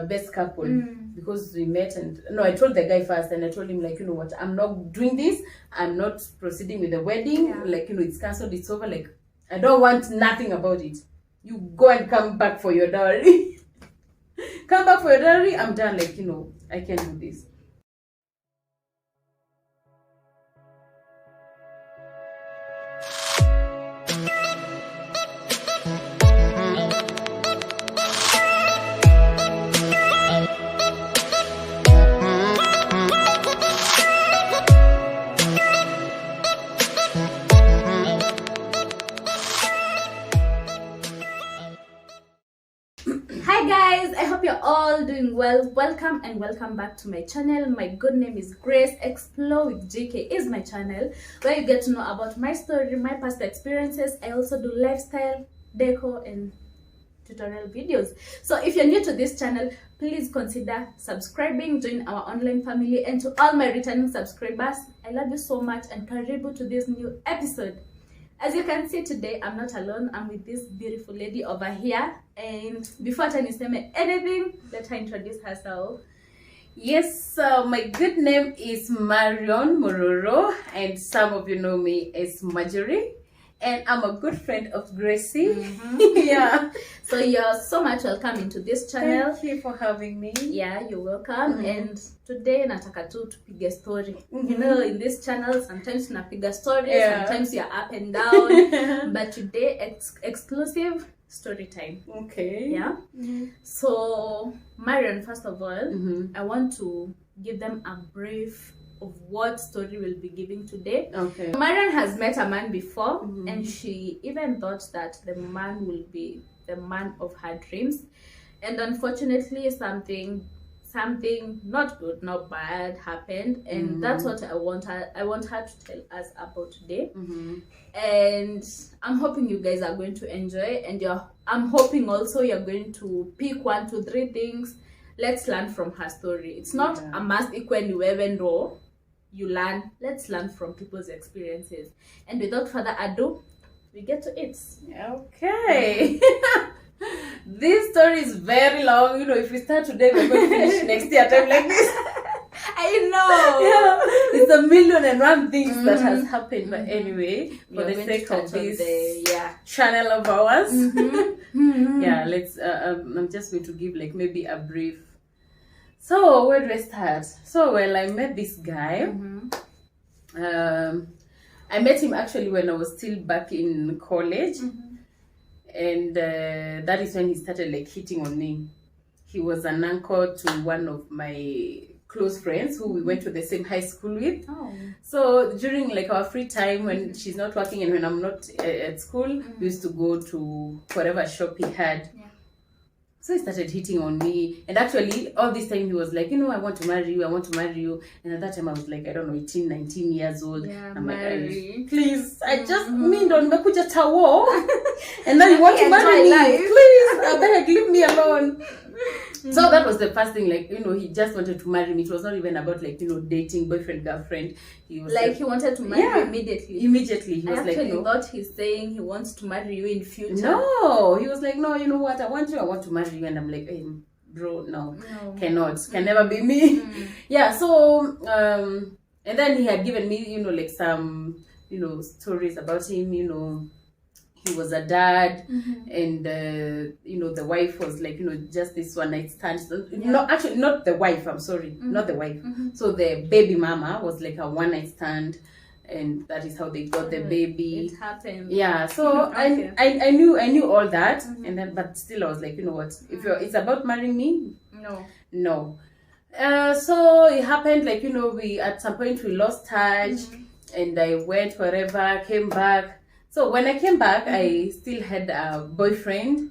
best couple because we met. And no, I told the guy first, and I told him, like, you know what, I'm not doing this. I'm not proceeding with the wedding. Like, you know, it's cancelled, it's over. Like, I don't want nothing about it. You go and come back for your dowry. Come back for your dowry. I'm done. Like, you know, I can't do this. Hi guys, I hope you're all doing well. Welcome and welcome back to my channel. My good name is Grace. Explore with JK is my channel where you get to know about my story, my past experiences. I also do lifestyle, decor and tutorial videos. So if you're new to this channel, please consider subscribing, join our online family, and to all my returning subscribers, I love you so much and karibu to this new episode. As you can see today, I'm not alone. I'm with this beautiful lady over here. And before I say anything, let her introduce herself. Yes, my good name is Marion Mororo, and some of you know me as Marjorie. And I'm a good friend of Gracie. Yeah. So you're so much welcome into this channel. Thank you for having me. Yeah, you're welcome. And today nataka tu tupige story. You know, in this channel sometimes tunapiga stories, sometimes you're up and down. But today exclusive story time. Okay. Yeah. So Marion, first of all, I want to give them a brief of what story we'll be giving today. Okay. Marion has met a man before, and she even thought that the man will be the man of her dreams, and unfortunately something not good, not bad happened, and that's what I want her to tell us about today. And I'm hoping you guys are going to enjoy, and I'm hoping also you're going to pick 1 to 3 things. Let's learn from her story. It's not a must equal you you learn. Let's learn from people's experiences. And without further ado, we get to it. Okay. This story is very long. You know, if we start today, we're going to finish next year time like this. I know. Yeah, it's 1,000,001 things that has happened. But anyway, for the sake of this channel of ours, yeah, let's. I'm just going to give like maybe a brief. So where do I start? So I met this guy. I met him actually when I was still back in college, and that is when he started like hitting on me. He was an uncle to one of my close friends who we went to the same high school with. So during like our free time when she's not working and when I'm not at school, we used to go to whatever shop he had. So he started hitting on me, and actually all this time he was like, you know, I want to marry you. And at that time I was like, I don't know, 18, 19 years old. I'm like, please, I just don't mekuja tawo. And now you want to marry me? Please, I beg, leave me alone. So that was the first thing, like, you know, he just wanted to marry me. It was not even about like, you know, dating, boyfriend, girlfriend. He was like he wanted to marry you immediately. Immediately. He was like, you know, thought he's saying he wants to marry you in future. No, he was like, no, you know what, I want to marry you. And I'm like, hey, bro, no. Can never be me. Yeah, so and then he had given me, you know, like some, you know, stories about him. You know, he was a dad, and you know, the wife was like, you know, just this one night stand. No, actually not the wife, I'm sorry, not the wife. So the baby mama was like a one night stand, and that is how they got the baby. It happened. Yeah, so I knew all that, and then but still I was like, you know what, if it's about marrying me, no. So it happened, like, you know, we at some point we lost touch, and I went wherever, came back. So when I came back, I still had a boyfriend,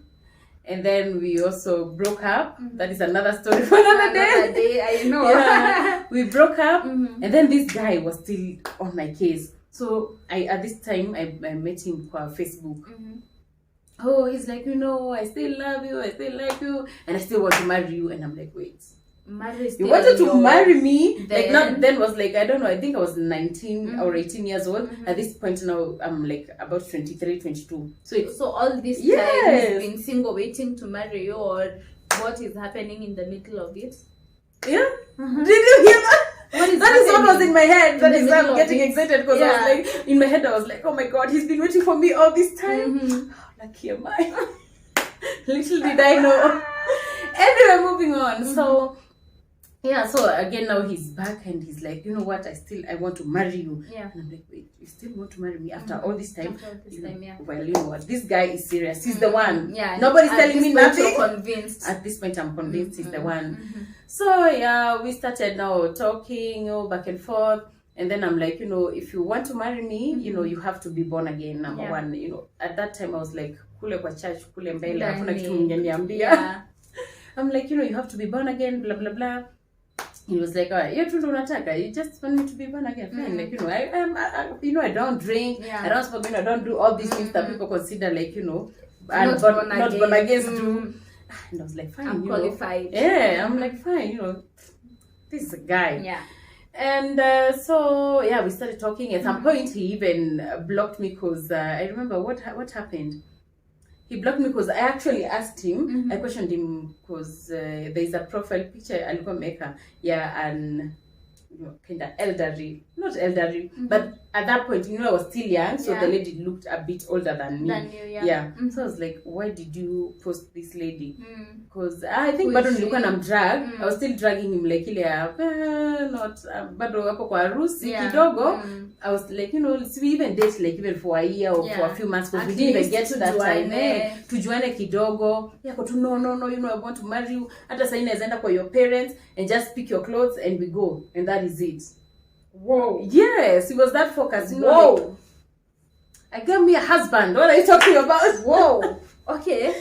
and then we also broke up. That is another story for another day. I know. Yeah, we broke up, and then this guy was still on my case. So at this time I met him on Facebook. Oh, he's like, you know, I still love you, I still like you, and I still want to marry you. And I'm like, wait, you wanted to marry me? Then, like, not then, was like, I don't know, I think I was 19 or 18 years old. At this point now I'm like about 23, 22. So all this time he's been single waiting to marry you, or what is happening in the middle of it? Yeah. Did you hear that? What is That is what was in my head. That the is why middle I'm of getting it? excited because I was like, in my head, I was like, oh my god, he's been waiting for me all this time. Mm-hmm. Lucky am I. Little did I know. Anyway, moving on. So, yeah, so again, now he's back and he's like, you know what, I want to marry you. Yeah. And I'm like, wait, you still want to marry me after all this time? After all this time, yeah. Well, you know what, this guy is serious. He's the one. Yeah. Nobody's At telling this me point, nothing. you're convinced. At this point, I'm convinced he's the one. So, yeah, we started now talking, back and forth. And then I'm like, if you want to marry me, you have to be born again, number one. At that time, I was like, kule kwa church, kule mbele, hakuna kitu mngeniambia. I'm like, you have to be born again, blah, blah, blah. He was like, you just want me to be born again. Fine. Like, I don't drink, I don't smoke, I don't do all these things that people consider like, not born again do. And I was like, fine, I'm qualified. Yeah, I'm like, fine, this is a guy. Yeah. And so, yeah, we started talking. At some point, he even blocked me because I remember what happened. He blocked me because I actually asked him, I questioned him because there's a profile picture alikuwa ameweka, and kind of elderly, not elderly, but at that point, I was still young, so the lady looked a bit older than me. So I was like, why did you post this lady? Because I think bado nilikuwa na drag, I was still dragging him like ile not bado hapo kwa harusi kidogo. I was like, we even date like even for a year or for a few months because we didn't even get to that time. Tujuane kidogo. Yako tu no, I want to marry you. Hata sasa inaweza enda kwa your parents and just pick your clothes and we go. And that is it. Whoa. Yes, he was that focused. Whoa. Like, I got me a husband. What are you talking about? Whoa. Okay.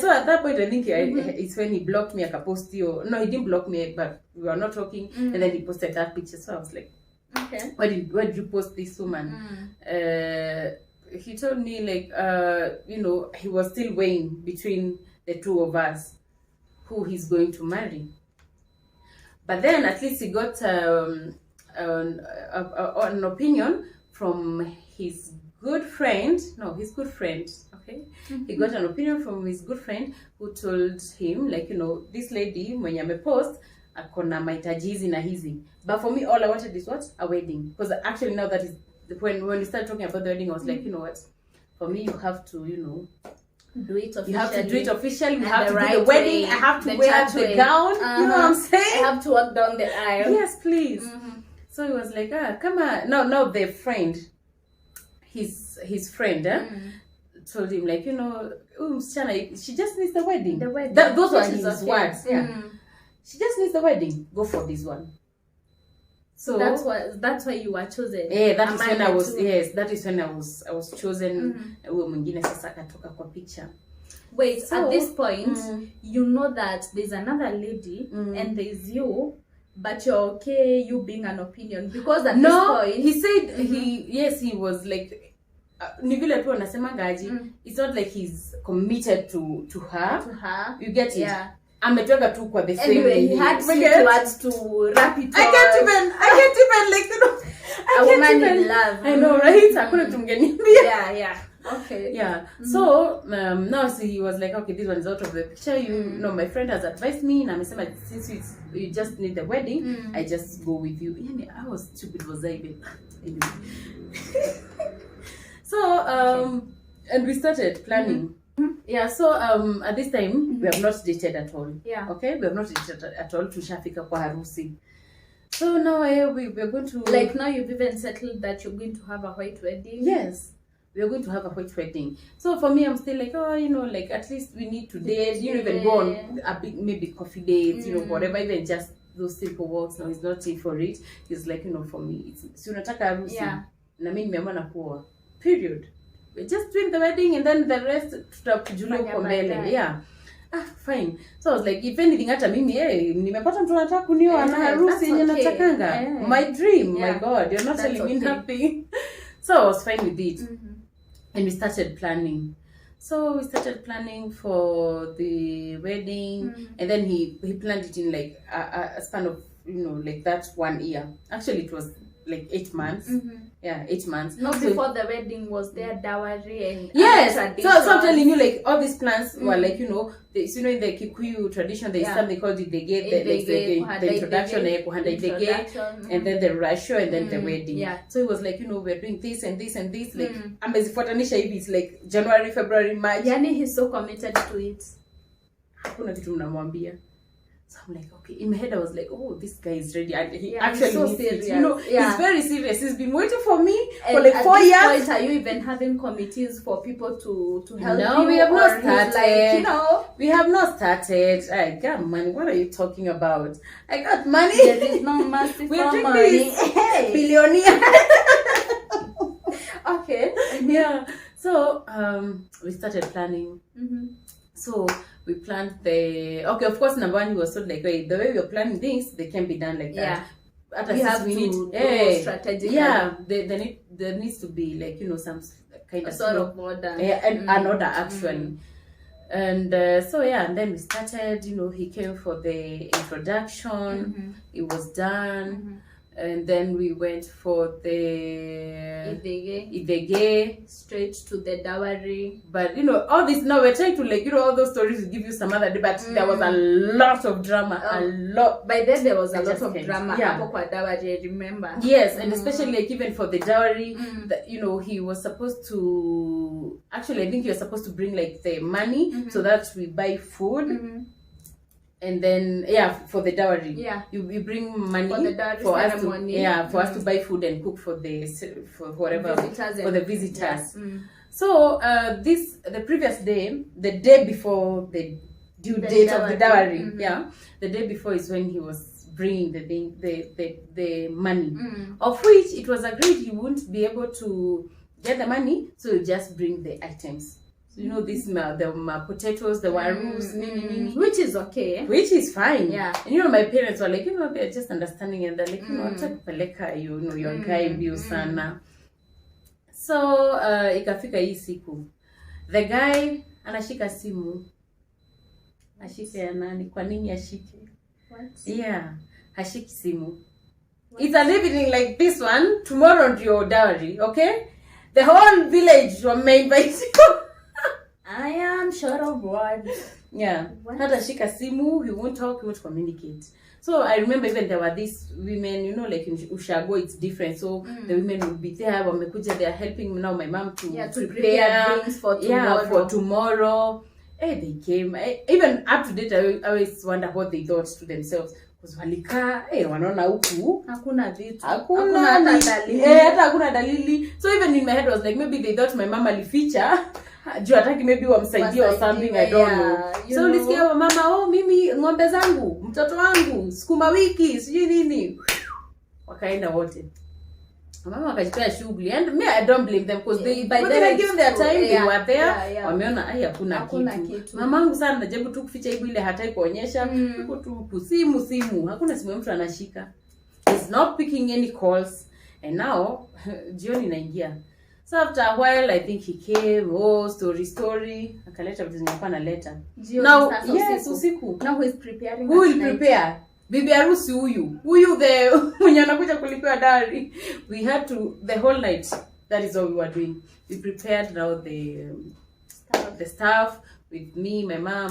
So at that point, I think it's when he blocked me. No, he didn't block me, but we were not talking. And then he posted that picture. So I was like, okay. Why did you post this woman? He told me like, he was still weighing between the two of us, who he's going to marry. But then at least he got an opinion from his good friend. Okay. He got an opinion from his good friend who told him like, this lady mwenye amepost akona mahitaji hizi na hizi. But for me, all I wanted is what? A wedding. Because actually now that is when we started talking about the wedding, I was like, you know what? For me, you have to, do it officially. You have to do it officially. You have to right do the wedding. way, I have to the wear the way. gown. You know what I'm saying? I have to walk down the aisle. Yes, please. So he was like, come on. No, the friend, his friend, told him like, she just needs the wedding. The wedding. Those were his words. Yeah. She just needs the wedding. Go for this one. So that's why you were chosen. Yeah, that is when I was. Yes, that is when I was chosen. Mwingine sasa akatoka kwa picture. Wait, so, at this point, you know that there's another lady and there's you, but you're okay you being an opinion because at this point he said he was like ni vile tu anasema gaji. It's not like he's committed to her. You get it? Yeah. Ametweka tu kwa the same. Anyway, he had sweet words to wrap it up. I can't even like a woman in love. I know, right? Hakuna kitu mngeniambia. Yeah. Okay. Yeah. So now he was like, okay, this one is out of the picture. My friend has advised me, and amesema since you just need the wedding, I just go with you. Yani, I was stupid, was I? Anyway. So and we started planning. Yeah, so at this time we have not dated at all. Yeah. Okay, we have not dated at all. Tushafika kwa harusi. So now we're going to like now you've even settled that you're going to have a white wedding. Yes, we are going to have a white wedding. So for me, I'm still like, like at least we need to date. Even go on a big maybe coffee dates, whatever. Even just those simple walks. No, he's not in for it. He's like, for me, it's unataka harusi. Yeah. Na mimi nimeamua na kuoa. Period. We're just doing the wedding and then the rest tutakujulia huko mbele. Yeah. Fine. So I was like, if anything hata mimi nimepata mtu anataka kunioa na harusi yenye natakanga. My dream. My God, you're not telling me nothing. So I was fine with it. And we started planning. So we started planning for the wedding and then he planned it in like a span of like that 1 year. Actually it was like 8 months. Yeah, 8 months. No, before the wedding, was there dowry and yes. other So I'm telling you, traditions? like all these plans were like, you know, in the Kikuyu tradition, there's something called the introduction, and then the rasho, and then the wedding. Yeah. So it was like, you know, we're doing this and this and this. Like amezifuatanisha hivi, it's like January, February, March. Yani he's so committed to it. Hakuna kitu mnamwambia. So I'm like, okay. In my head, I was like, oh, this guy is ready. And he He's actually so needs serious. it. You know, Yeah. he's very serious. He's been waiting for me And for like at 4 this years. point, are you even having committees for people to help you? No, we have not Or he's like, started. you know, We have not started. I got money. What are you talking about? I got money. there is no mercy We're for doing money. this. Hey. Billionaire. Okay. Yeah. So we started planning. So we planned of course, number one, he was told like, wait, the way we're planning things, they can be done like that. At You have we to need do strategically. yeah, there needs to be like, you know, some kind of Sort of order. an order actually. And so yeah, and then we started, you know, he came for the introduction, it was done. And then we went for the Idege, straight to the dowry. but you know, all this, now we're trying to like, you know, all those stories will give you some other day, but there was a lot of drama, a lot. By then there was a lot just of can't. drama. Yeah. Hapo kwa dowry, I remember. Yes, and especially like even for the dowry, that, you know, he was supposed to, actually I think he was supposed to bring like the money so that we buy food. And then for the dowry, you bring money For the dowry for us ceremony. to for us to buy food and cook for whatever Visitors for the and- visitors. Yeah. So the previous day, the day before the due date of the dowry, the day before is when he was bringing the money, of which it was agreed he wouldn't be able to get the money, so he'll just bring the items. So, you know, this the potatoes, the warus, Which is okay. which is fine. Yeah. And you know, my parents were like, you know, they're just understanding, and they're like, you know, acha kupeleka, you know, your guy mbio sana. So ikafika hii siku, the guy anashika simu, ashike ya nani? Kwa nini ashike? What? Yeah, hashiki simu. It's an evening like this one, tomorrow to your dowry, okay? The whole village wameinvite you. I am short of words. Yeah. What? Hata shika simu, he won't talk, he won't communicate. So I remember even there were these women, you know, like in Ushago, it's different. So the women would be there, wamekuja, they are helping now my mom to prepare things for tomorrow. Yeah, for tomorrow. Hey, they came. Even up to date, I always wonder what they thought to themselves. Because walikaa, wanaona huku. Hakuna vitu. Hakuna hata dalili. Hata hakuna dalili. So even in my head, I was like, maybe they thought my mama alificha. Juu hataki maybe wamsaidie or something, I don't know. So ulisikia wa mama, oh mimi ng'ombe zangu, mtoto wangu, sukuma wiki, sijui nini. Wakaenda wote. Mama wakajipea shughuli, and me I don't blame them because they were given their time, they were there. Wameona hakuna kitu. Mamangu sana najaribu tu kuficha aibu ile hataki kuonyesha, huko tu simu, hakuna simu mtu anashika. He's not picking any calls, and now jioni inaingia. So after a while, I think he came, story, akaleta vitu zinyakuwa analeta. Now, yes, usiku. Now who is preparing? Who will prepare? Bibi harusi huyu the mwenye anakuja kulipiwa dowry. We had to, the whole night, that is all we were doing. We prepared now the stuff with me, my mom.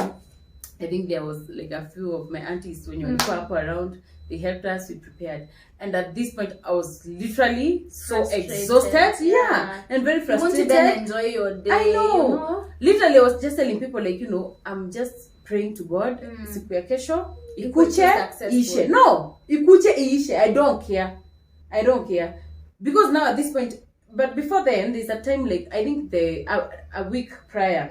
I think there was like a few of my aunties when you were up around. They helped us, we prepared. And at this point, I was literally so exhausted. Yeah. And very frustrated. You want to then enjoy your day. I know. You know? Literally, I was just telling people like, you know, I'm just praying to God. Siku ya kesho, ikuche, ishe. No, ikuche, ishe. I don't care. Because now at this point, but before then, there's a time like, I think a week prior,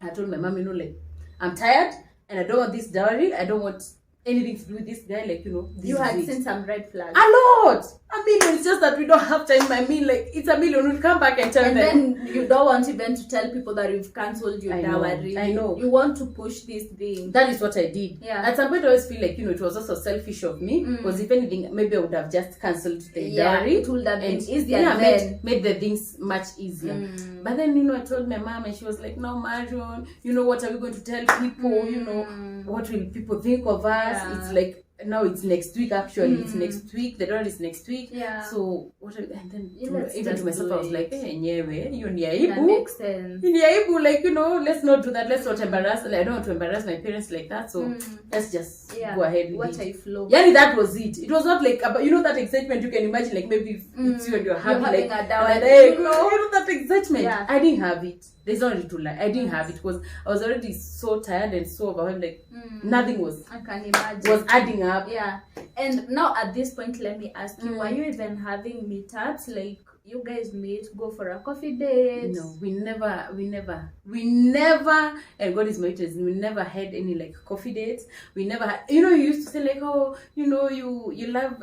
I told my mom, you know, like, I'm tired and I don't want this dowry. I don't want anything to do with this guy, like, you know. You had seen some red flags. A lot. A million. It's just that we don't have time. I mean, like, it's a million. We'll come back and tell them. And then you don't want even to tell people that you've cancelled your dowry. I know. You want to push this thing. That is what I did. Yeah. At some point, I always feel like, you know, it was also selfish of me. Because if anything, maybe I would have just cancelled the dowry. It would have been easier. Yeah, made the things much easier. But then, you know, I told my mom and she was like, no, Marion, you know, what are we going to tell people? You know, what will people think of us? It's like, now it's next week actually. It's next week. The dowry is next week. Yeah. So what? And then Let's even to just myself, do I was it. like, hey, nyewe, you That niaibu. makes sense. Niaibu, like, you know, let's not do that. Let's not embarrass. Like, I don't want to embarrass my parents like that. So let's just go ahead with What it. I flow. Yeah, that was it. It was not like, you know, that excitement you can imagine. Like maybe if it's you and you're happy, You're like having a dowry. and then, you know that excitement. Yeah. I didn't have it. There's no need to lie. I didn't have it because I was already so tired and so overwhelmed. Like nothing was. I can imagine. Was adding up. Yeah. And now at this point, let me ask you: were you even having meetups? Like you guys meet, go for a coffee date? No, we never, and God is my witness, we never had any like coffee dates. We never had, you know, you used to say like, oh, you know, you love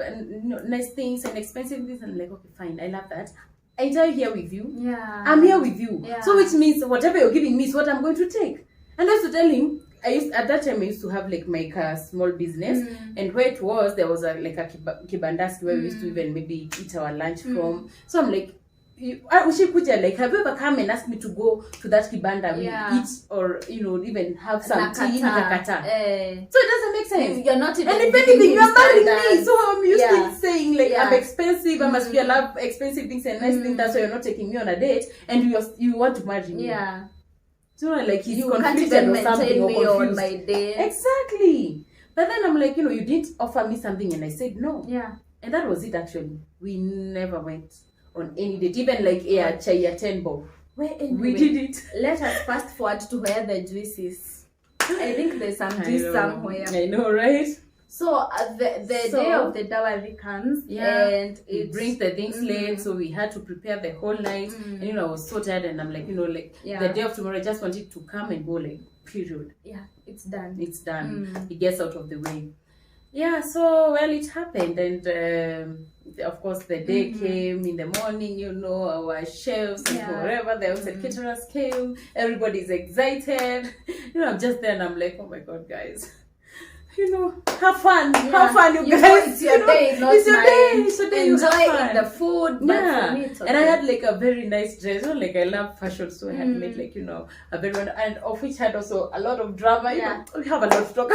nice things and expensive things, and I'm like, okay, fine, I love that. I'm here with you. Yeah. I'm here with you. Yeah. So which means whatever you're giving me is what I'm going to take. And I used to tell him, at that time I used to have like my small business, and where it was, there was a kibandas where we used to even maybe eat our lunch from. So I'm like, like, have you ever come and asked me to go to that kibanda, we eat, or you know, even have some tea, nakakata. So it doesn't make sense. You're not even, and if anything, you're marrying me, so I'm used to Yeah. it saying like I'm expensive, I must be love expensive things and nice things. That's why you're not taking me on a date, and you want to marry me. Yeah. So like he's You can't conflicted even or something, maintain or me confused. on my day. Exactly. But then I'm like, you know, you didn't offer me something, and I said no. Yeah. And that was it actually. We never went on any date, even like chai tenbo. We did it. Let us fast forward to where the juice is. I think there's some juice somewhere. I know, right? So the day of the dowry comes, and it brings the things late, so we had to prepare the whole night. And you know, I was so tired, and I'm like, you know, like the day of tomorrow, I just wanted to come and go, like, period. Yeah, it's done. It's done. It gets out of the way. Yeah, so well, it happened, and of course the day came in the morning. You know, our chefs and whoever the outside caterers came. Everybody's excited. You know, I'm just there, and I'm like, oh my god, guys. You know, have fun, you guys. It's your day, not it's your mine. day. It's your day. Enjoy the food, but for me, it's okay. And I had like a very nice dress. You know, like I love fashion, so I had made like, you know, a very one, and of which had also a lot of drama. You know, we have a lot of talk.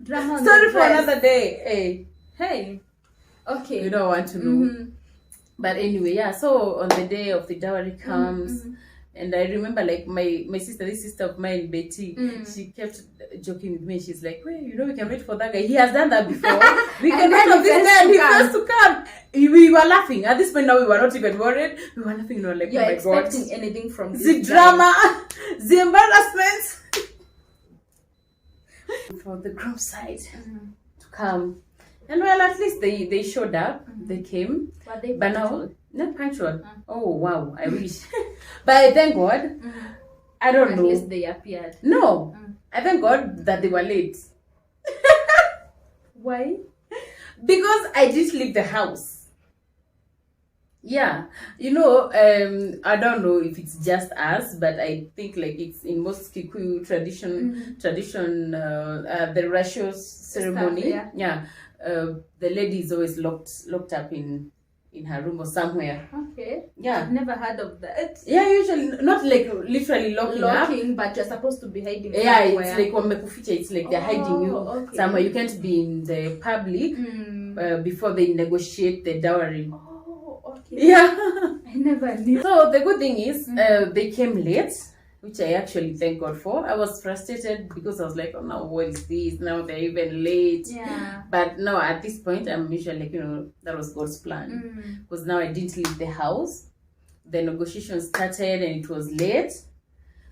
Drama on Sorry the for dress. another day. Hey, okay. You don't want to know. But anyway, yeah. So on the day of the dowry comes. And I remember, like, my sister, this sister of mine, Betty, she kept joking with me. She's like, well, you know, we can wait for that guy. He has done that before. We can wait for this guy, and he has to come. We were laughing. At this point now, we were not even worried. We were laughing, you know, like, You're oh my god. expecting anything from this The guy. drama, the embarrassment. For the groom side to come. And well, at least they showed up. They came. Were they But punctual? now, not punctual. Oh, wow. I wish. But thank God. I don't know. At least they appeared. No. I thank God that they were late. Why? Because I didn't leave the house. Yeah. You know, I don't know if it's just us, but I think like it's in most Kikuyu tradition, the ratios ceremony. Stuff, yeah. The lady is always locked up in her room or somewhere. Okay. Yeah. I've never heard of that. Yeah, usually not like literally locking up. But you're supposed to be hiding Yeah, somewhere. it's like wamekuficha. It's like they're hiding you somewhere. You can't be in the public before they negotiate the dowry. Oh, okay. Yeah. I never knew. So the good thing is they came late, which I actually thank God for. I was frustrated because I was like, oh no, what is this? Now they're even late. Yeah. But no, at this point, I'm usually like, you know, that was God's plan. Because now I didn't leave the house. The negotiations started and it was late.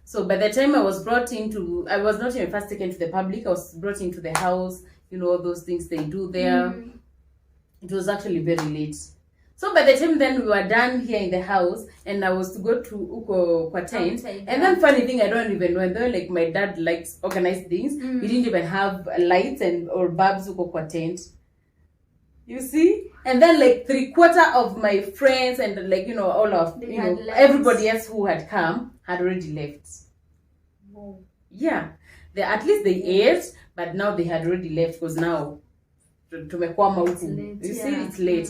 So by the time I was brought into, I was not even first taken to the public. I was brought into the house, you know, all those things they do there. It was actually very late. So by the time then we were done here in the house, and I was to go to Uko kwa tent. And then funny thing, I don't even know. And then like my dad likes organized things. We didn't even have lights or bulbs Uko kwa tent. You see? And then like 3/4 of my friends and like, you know, all of, you know, everybody else who had come had already left. Whoa. Yeah. At least they ate, but now they had already left because now tumekwama huku. You see, it's late.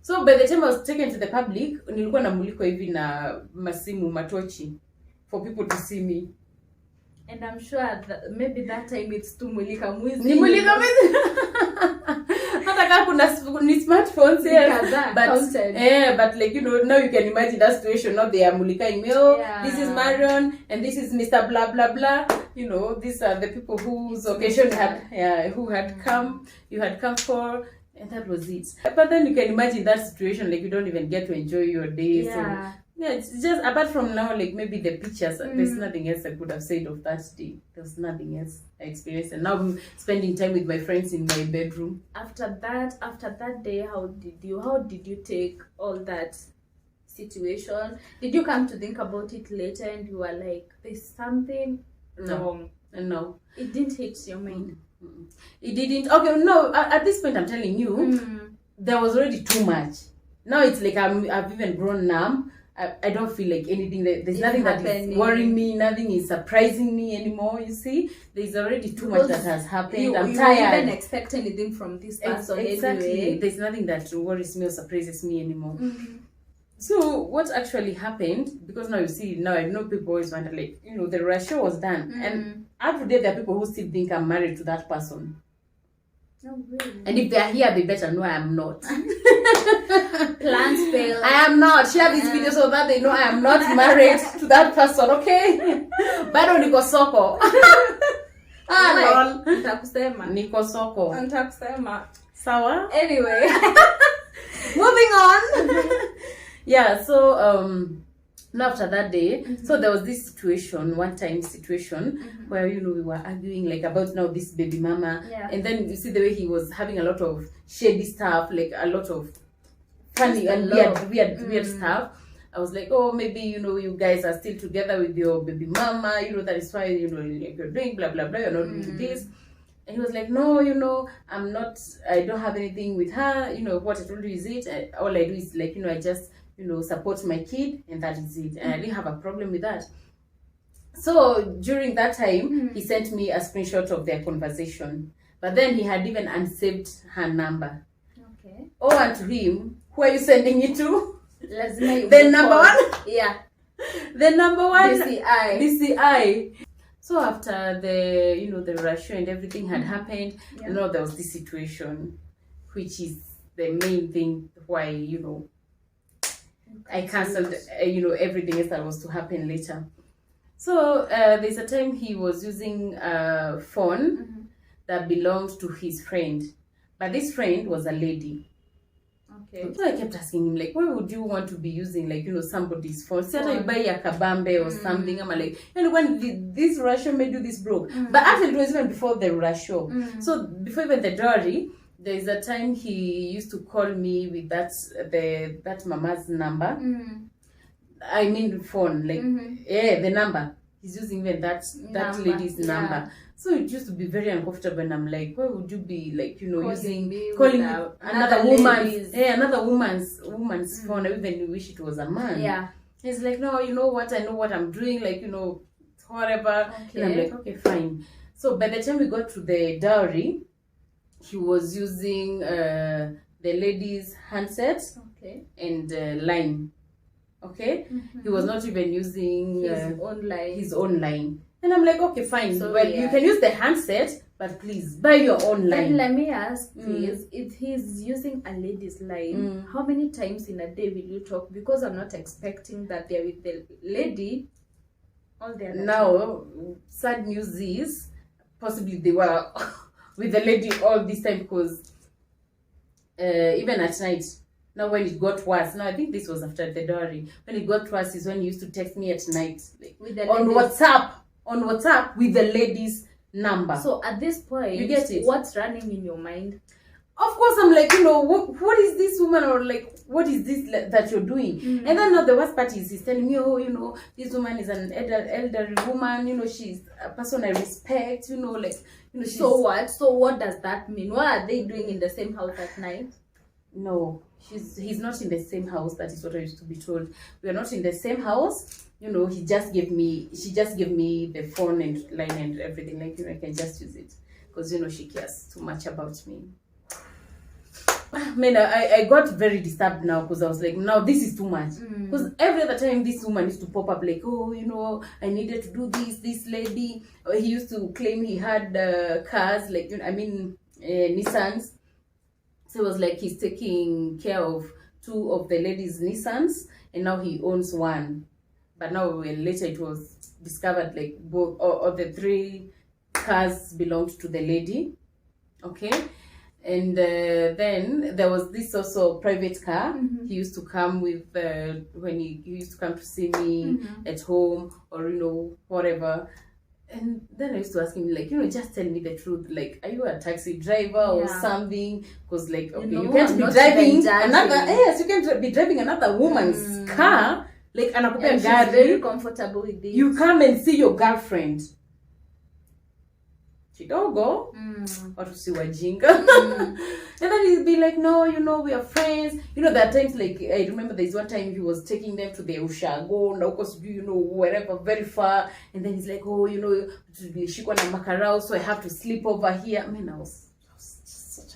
So by the time I was taken to the public, nilikuwa namulikwa hivi na masimu matochi for people to see me. And I'm sure that maybe that time it's to mulika mwizi. Ni mulika mwizi. Hata kama kuna ni smartphones, yes. But like, you know, now you can imagine that situation. Now they are mulikaing me. Oh, this is Marion and this is Mr. Blah blah blah. You know, these are the people whose occasion who had come. You had come for. And that was it. But then you can imagine that situation, like you don't even get to enjoy your day. So yeah, it's just, apart from now, like maybe the pictures, there's nothing else I could have said of that day. There's nothing else I experienced. And now I'm spending time with my friends in my bedroom. After that day, how did you take all that situation? Did you come to think about it later and you were like, there's something wrong? No. It didn't hit your mind? It didn't. Okay, no, at this point I'm telling you, there was already too much. Now it's like I've even grown numb. I don't feel like anything. There's nothing that is worrying me. Nothing is surprising me anymore. You see, there's already too much that has happened. I'm tired. You didn't expect anything from this person. Exactly. Anyway. There's nothing that worries me or surprises me anymore. So what actually happened? Because now you see, now I know people always wonder, like, you know, the ratio was done, and up to date there are people who still think I'm married to that person. Oh, really? And if they are here, they better know I am not. Plans fail. I am not. Share this video so that they know I am not married to that person, okay? Bado niko soko. Nitakusema. Niko soko. Nitakusema. Sawa? Anyway. Moving on. Yeah, so now after that day, so there was this one time situation where, you know, we were arguing like about now this baby mama, and then you see the way he was having a lot of shady stuff, like a lot of funny and weird stuff. I was like, oh, maybe, you know, you guys are still together with your baby mama, you know, that is why, you know, like you're doing blah blah blah, you're not doing this. And he was like, no, you know, I don't have anything with her, you know, what I told you is it. All I do is, like, you know, I just, you know, support my kid, and that is it. And I didn't have a problem with that. So during that time, he sent me a screenshot of their conversation. But then he had even unsaved her number. Okay. Oh, and to him, who are you sending it to? The number one? Yeah. The number one? DCI. So after the, you know, the ratio and everything had happened, you know, there was this situation, which is the main thing why, you know, I cancelled, you know, everything else that was to happen later. So there's a time he was using a phone that belonged to his friend, but this friend was a lady. Okay. So I kept asking him, like, why would you want to be using, like, you know, somebody's phone? Say you buy a kabambe or something. I'm like, and when this ratio made you this broke. But actually it was even before the ratio. So before even the dowry, there is a time he used to call me with that mama's number. I mean phone, like the number. He's using even that lady's number. So it used to be very uncomfortable, and I'm like, why would you be, like, you know, calling another woman's phone? I even wish it was a man. Yeah. He's like, no, you know what? I know what I'm doing. Like, you know, whatever. Okay. And I'm like, okay, fine. So by the time we got to the dowry, he was using the lady's handset and line. Okay, he was not even using his own line. And I'm like, okay, fine. So, well, you can use the handset, but please buy your own line. And let me ask, please, if he's using a lady's line, how many times in a day will you talk? Because I'm not expecting that they're with the lady all the other now, sad news is, possibly they were with the lady all this time, because even at night, now when it got worse, now I think this was after the dowry, when it got worse is when he used to text me at night, like, with the on WhatsApp with the lady's number. So at this point, you get it? What's running in your mind? Of course, I'm like, you know, what is this woman, or like, what is this that you're doing? And then now the worst part is he's telling me, oh, you know, this woman is an elderly woman, you know, she's a person I respect, you know, like, you know, she's... So what does that mean? What are they doing in the same house at night? No, he's not in the same house. That is what I used to be told. We are not in the same house. You know, she just gave me the phone and line and everything. Like, you know, I can just use it because, you know, she cares too much about me. man, I got very disturbed now because I was like, now this is too much. Because every other time this woman used to pop up like, oh, you know, I needed to do this lady. He used to claim he had cars, like, you know, I mean, Nissans. So it was like he's taking care of 2 of the ladies' Nissans, and now he owns 1. But now later it was discovered like both or the 3 cars belonged to the lady. Okay. And then there was this also private car. He used to come with when he used to come to see me at home, or you know, whatever. And then I used to ask him, like, you know, just tell me the truth. Like, are you a taxi driver or something? Because, like, okay, you can't be driving another. Yes, you can't be driving another woman's car. Like, and she's very comfortable with it. You come and see your girlfriend. Kidogo, watu si wajinga. And then he'd be like, no, you know, we are friends. You know, there are times, like, I remember there's one time he was taking them to the Ushago, now because, you know, wherever, very far. And then he's like, oh, you know, shikwa na makarao, so I have to sleep over here. I mean, I was just such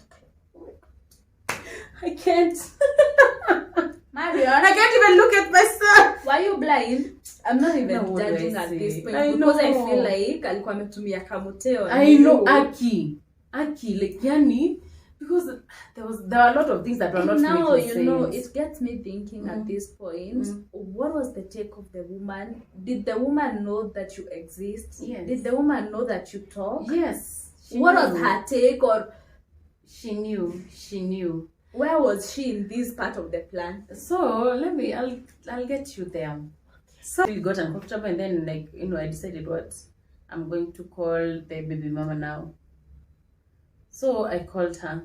a... I can't. Marion, I can't even look at myself. Why are you blind? I'm not even judging at this point, because I feel like alikuwa ametumia kamuteo. I know, Aki, like yani, because there are a lot of things that were not making sense. You know, it gets me thinking at this point. What was the take of the woman? Did the woman know that you exist? Yes. Did the woman know that you talk? Yes. What was her take, or she knew? Where was she in this part of the plan? So I'll get you there. So we got uncomfortable, and then, like, you know, I decided what I'm going to call the baby mama now. So I called her,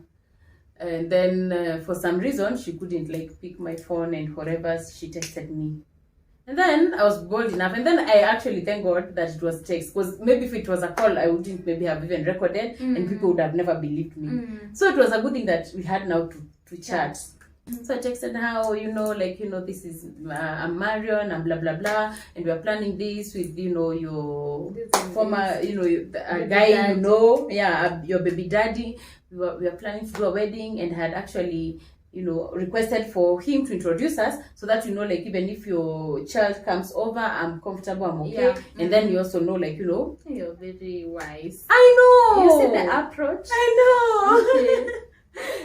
and then for some reason she couldn't like pick my phone, and whatever, she texted me. And then I was bold enough, and then I actually thank God that it was text, because maybe if it was a call, I wouldn't maybe have even recorded, and people would have never believed me. So it was a good thing that we had now to chat. So I texted her, oh, you know, like, you know, this is I'm Marion, and blah blah blah, and we are planning this with, you know, your former, you know, a guy daddy. You know, your baby daddy. We are planning to do a wedding, and had actually, you know, requested for him to introduce us, so that, you know, like, even if your child comes over, I'm comfortable, I'm okay. And then you also know, like, you know, you're very wise. I know. You see the approach. I know. Okay.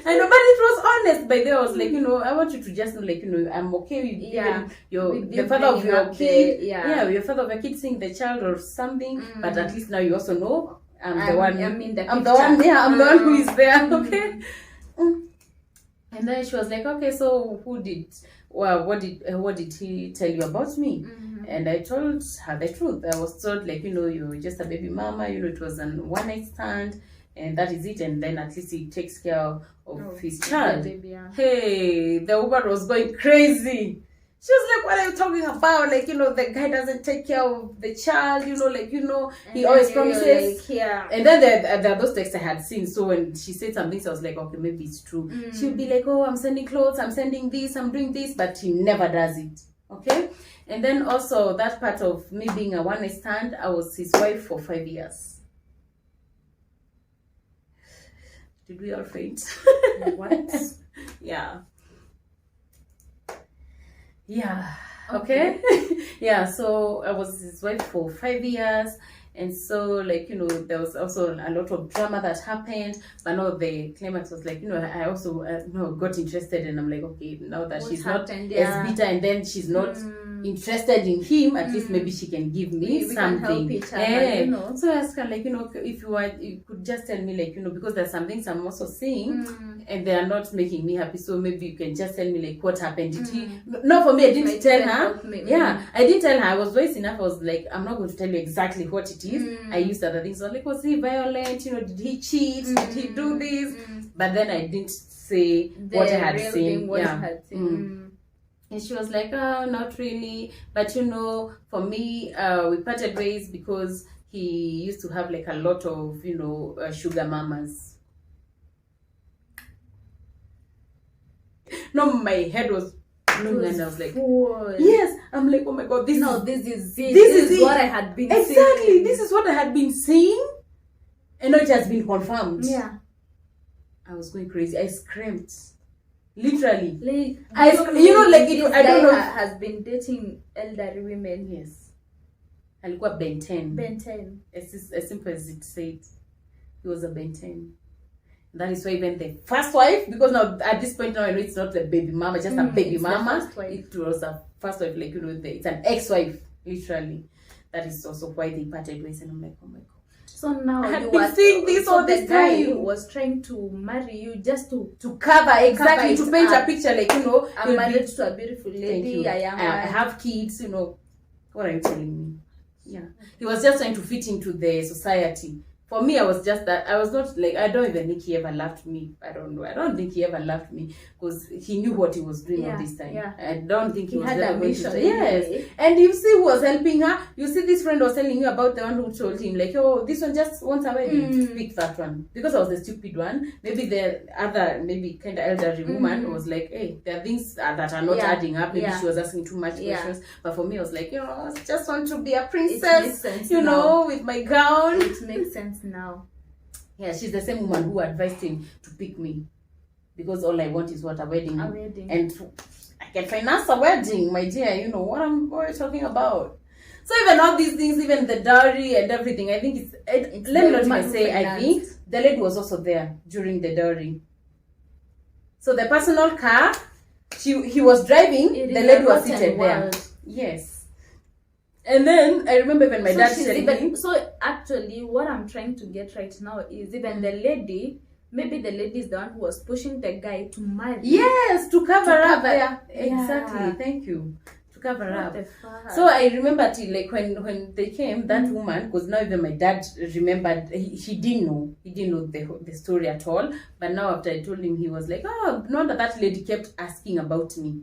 I know, but it was honest. By then I was like, you know, I want you to just know, like, you know, I'm okay with even the father of your kid. Your father of your kid seeing the child or something. But at least now you also know I'm the one. I'm the one. Yeah, I'm the one who is there. Okay. And then she was like, okay, so what did he tell you about me? And I told her the truth. I was told, like, you know, you're just a baby mama. You know, it was an one-night stand. And that is it. And then at least he takes care of his child. Hey, the woman was going crazy. She was like, what are you talking about? Like, you know, the guy doesn't take care of the child, you know, like, you know, he always promises. Like, and then there are those texts I had seen. So when she said something, so I was like, okay, maybe it's true. She would be like, oh, I'm sending clothes, I'm sending this, I'm doing this, but he never does it. Okay? And then also that part of me being a one-night stand, I was his wife for 5 years. Did we all faint? What? Yeah. Okay. Yeah, so I was his wife for 5 years, and so, like, you know, there was also a lot of drama that happened, but now the climax was like, you know, I also got interested, and I'm like, okay, now that she's not as bitter, and then she's not interested in him, at least maybe she can give me something. Can help each other, you know. So I was kind of like, you know, if you could just tell me, like, you know, because there's some things I'm also seeing and they are not making me happy, so maybe you can just tell me, like, what happened. Did he no, for me, I didn't tell her. I didn't tell her. I was wise enough. I was like, I'm not going to tell you exactly what it is. I used other things. I was like, was he violent? You know, did he cheat? Did he do this? But then I didn't say what I had seen. And she was like, oh, not really. But, you know, for me, we parted ways because he used to have, like, a lot of, you know, sugar mamas. No, my head was blown, and I was like, yes. I'm like, oh my God, this is it. This is what I had been saying. Exactly. This is what I had been saying. And now it has been confirmed. Yeah. I was going crazy. I screamed. Literally. Like, I don't know. Has been dating elderly women. Yes. Alikuwa Ben 10. Ben 10. As simple as it said. He was a Ben 10. That is why even the first wife, because now at this point now I know it's not a baby mama, just a baby mama. It was a first wife, like, it's an ex-wife, literally. That is also why they parted ways, and I'm like, oh my god. So now I had been seeing this all this time. time. Was trying to marry you just to cover, exactly, to paint a picture, like, I'm married to a beautiful lady. I have kids, What are you telling me? Yeah. He was just trying to fit into the society. For me, I was just that. I was not like, I don't even think he ever loved me. I don't know. I don't think he ever loved me because he knew what he was doing all this time. Yeah. I don't think he was had ever a going to. mission. Yes. And you see who was helping her. You see this friend was telling you about the one who told him, like, oh, this one just wants a wedding. Pick that one. Because I was the stupid one. Maybe the other, maybe kind of elderly woman was like, hey, there are things that are not adding up. Maybe she was asking too much questions. But for me, I was like, I just want to be a princess. It makes sense now. With my gown. It makes sense now. Yeah, she's the same woman who advised him to pick me. Because all I want is what? A wedding. And I can finance a wedding, my dear. What are you talking about? So even all these things, even the dowry and everything, I think it's let me not even say, I think the lady was also there during the dowry. So the personal car, he was driving, the lady was seated there. Yes. And then I remember when my dad said me. So actually, what I'm trying to get right now is even the lady, maybe the lady is the one who was pushing the guy to marry. Yes, to cover up. Yeah. Exactly. Thank you. To cover up. So I remember till when they came, that woman, because now even my dad remembered. He didn't know. He didn't know the story at all. But now after I told him, he was like, oh, no wonder that lady kept asking about me.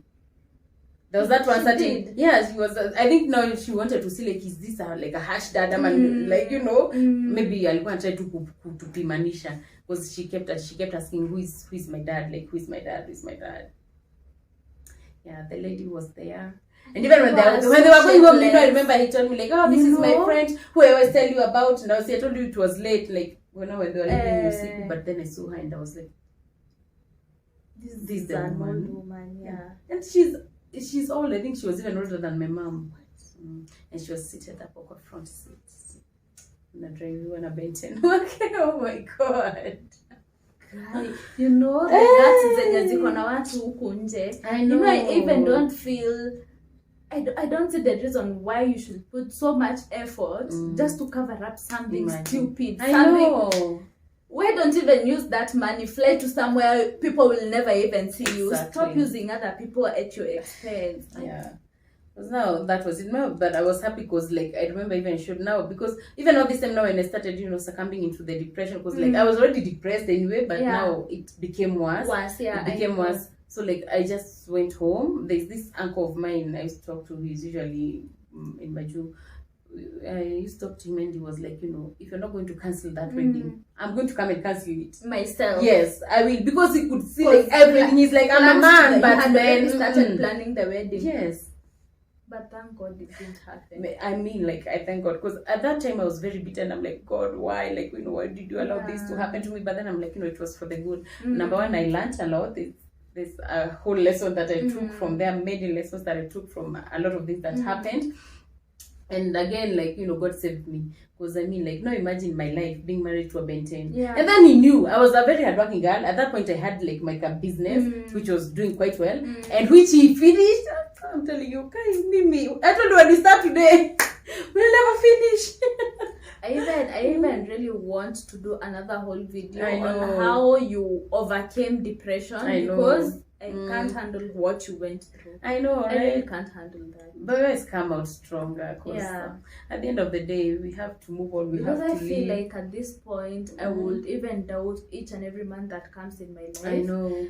There was that one certain. Yes, she was. I think now she wanted to see, like, is this like a hash dad man, like, maybe alikuwa try to kupimanisha, because she kept asking who is my dad, like, who is my dad. Yeah, the lady was there. And even when they were going home, I remember he told me, like, oh, this is my friend who I always tell you about. And I told you it was late, like, when they were leaving Usiku, but then I saw her and I was like, this is the woman. Yeah. And she's old. I think she was even older than my mom. And she was seated up on the front seat. And I drive you on a Ben 10. Okay, oh my god. I know. I even don't feel, I don't see the reason why you should put so much effort just to cover up something stupid. I know. Why don't you even use that money? Fly to somewhere people will never even see you. Exactly. Stop using other people at your expense. Yeah. Because now that was it. No, but I was happy because, like, I remember even showed now, because even all this time now when I started, succumbing into the depression, because like I was already depressed anyway, but now it became worse. It became worse. So like I just went home. There's this uncle of mine I used to talk to. He's usually in Baju. I used to talk to him and he was like, if you're not going to cancel that wedding, I'm going to come and cancel it myself. Yes, I will, because he could see like everything. He's like, I'm a man, but then started planning the wedding. Yes, but thank God it didn't happen. I mean, like, I thank God, because at that time I was very bitter. I'm like, God, why? Like, why did you allow this to happen to me? But then I'm like, it was for the good. Number one, I learned a lot. There's a whole lesson that I took from there, many lessons that I took from a lot of things that happened. And again, like, God saved me. Because I mean, like, now imagine my life being married to a Ben 10. Yeah. And then he knew I was a very hardworking girl. At that point, I had like my business, which was doing quite well, and which he finished. I'm telling you, Mimi, I told you when we start today, we'll never finish. I even really want to do another whole video on how you overcame depression, because I can't handle what you went through. I know, right? I really can't handle that. But we always come out stronger. Because at the end of the day, we have to move on. Because I feel like at this point, I would even doubt each and every man that comes in my life. I know.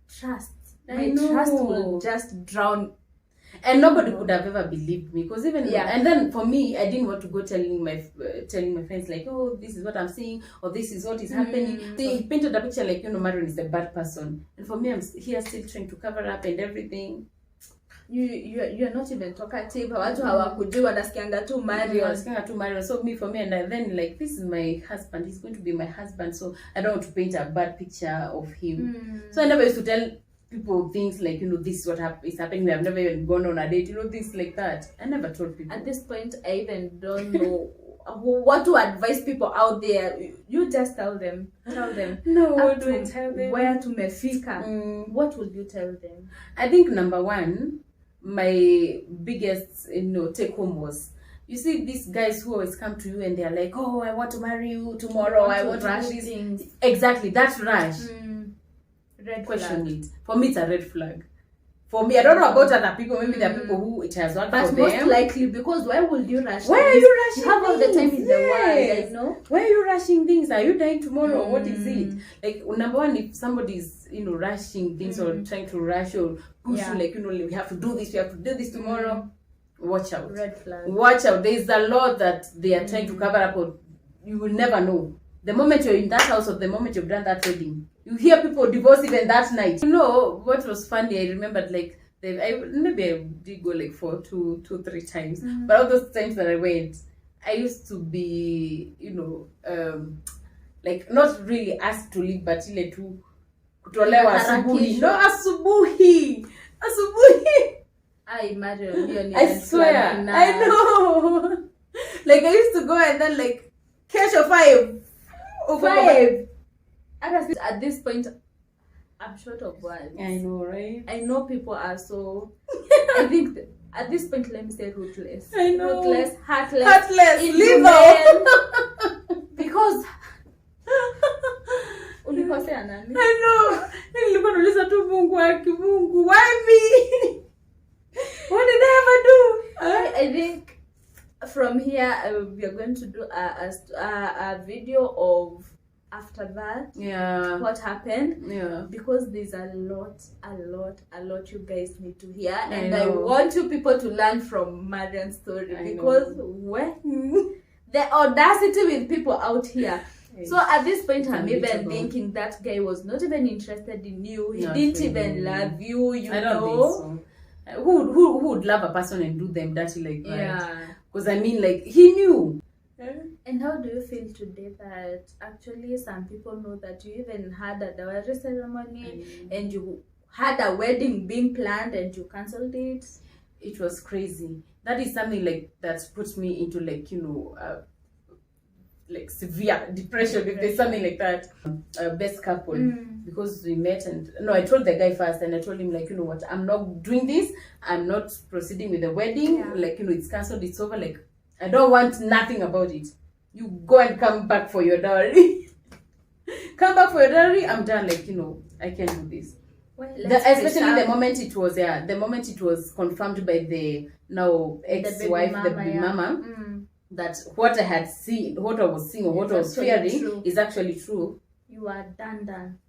Trust. My trust will just drown. And nobody could have ever believed me, because even and then for me, I didn't want to go telling my friends, like, oh, this is what I'm seeing, or this is what is happening. They painted a picture like, Marion is a bad person, and for me, I'm here still trying to cover up and everything. you're not even talkative. Watu hawakujui, wanasikianga tu Marion. So for me, and then like, this is my husband. He's going to be my husband. So I don't want to paint a bad picture of him. So I never used to tell people things like, this is what is happening. We have never even gone on a date. Things like that. I never told people. At this point, I even don't know what to advise people out there. You just tell them. No, what do I tell them? Where to mefika. What would you tell them? I think number one, my biggest take home was, you see these guys who always come to you and they're like, oh, I want to marry you tomorrow, I want to rush these things. Exactly, that rush. Red Question flag. it. For me, it's a red flag. For me, I don't know about other people. Maybe there are people who it has worked for them. But most likely, because why would you rush? Why are you rushing? You have all the time in the Yes. world, know? Why are you rushing things? Are you dying tomorrow? What is it? Like, number one, if somebody's rushing things or trying to rush or push you, like, we have to do this, we have to do this tomorrow. Watch out. Red flag. Watch out. There is a lot that they are trying to cover up, or you will never know. The moment you're in that house or the moment you've done that wedding, you hear people divorce even that night. What was funny, I remembered, like, maybe I did go like for two, 3 times. But all those times that I went, I used to be, like, not really asked to leave, but ile tu kutolewa asubuhi. No, asubuhi. I imagine. I swear. I know. Like, I used to go and then like catch a 5. At this point, I'm short of words. I know, right? I know people are so. I think at this point, let me say ruthless. I know. Ruthless, heartless. Leave them. Because. Ulikosea nani? I know. Nilikuwa nauliza tu Mungu, why me? What did I ever do? I think from here we are going to do a video of after that. Yeah. What happened? Yeah. Because there's a lot you guys need to hear, and I want you people to learn from Marian's story, because the audacity with people out here. So at this point, I'm even thinking that guy was not even interested in you. He didn't even love you. I don't think so. Who would love a person and do them dirty like that? Yeah. Because I mean, like, he knew. And how do you feel today that actually some people know that you even had a dowry ceremony and you had a wedding being planned and you cancelled it? It was crazy. That is something like that puts me into like, like severe depression, if there's something like that. Best couple, because we met, and I told the guy first, and I told him, like, you know what, I'm not doing this, I'm not proceeding with the wedding, like, it's cancelled, it's over, like, I don't want nothing about it. You go and come back for your dowry. Come back for your dowry, I'm done, like, I can't do this. Well, especially the moment it was confirmed by the now ex-wife, the baby mama, that what I had seen, what I was seeing, or what I was fearing is actually true. You are done.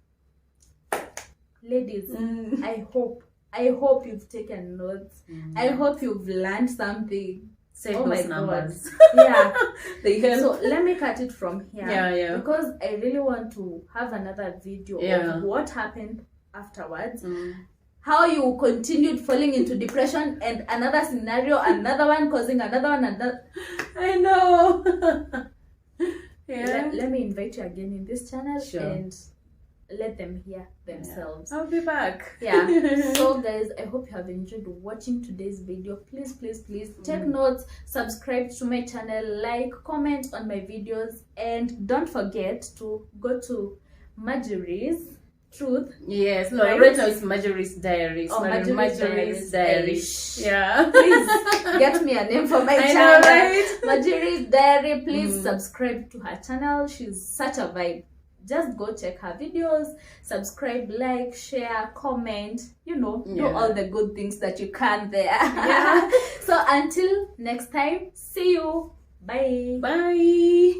Ladies, I hope you've taken notes. I hope you've learned something. Save those numbers. Yeah. So let me cut it from here. Yeah. Because I really want to have another video of what happened afterwards. How you continued falling into depression, and another scenario, another one causing another one, I know. Let me invite you again in this channel and let them hear themselves. I'll be back. Yeah. So guys, I hope you have enjoyed watching today's video. Please take notes, subscribe to my channel, like, comment on my videos, and don't forget to go to Marjorie's Truth. Yes, no, right now it's Marjorie's Diaries. Oh, Marjorie's Diaries. Yeah. Please get me a name for my channel. I know, right? Marjorie's Diary. Please subscribe to her channel. She's such a vibe. Just go check her videos, subscribe, like, share, comment, do all the good things that you can there. Yeah. So until next time, see you. Bye. Bye.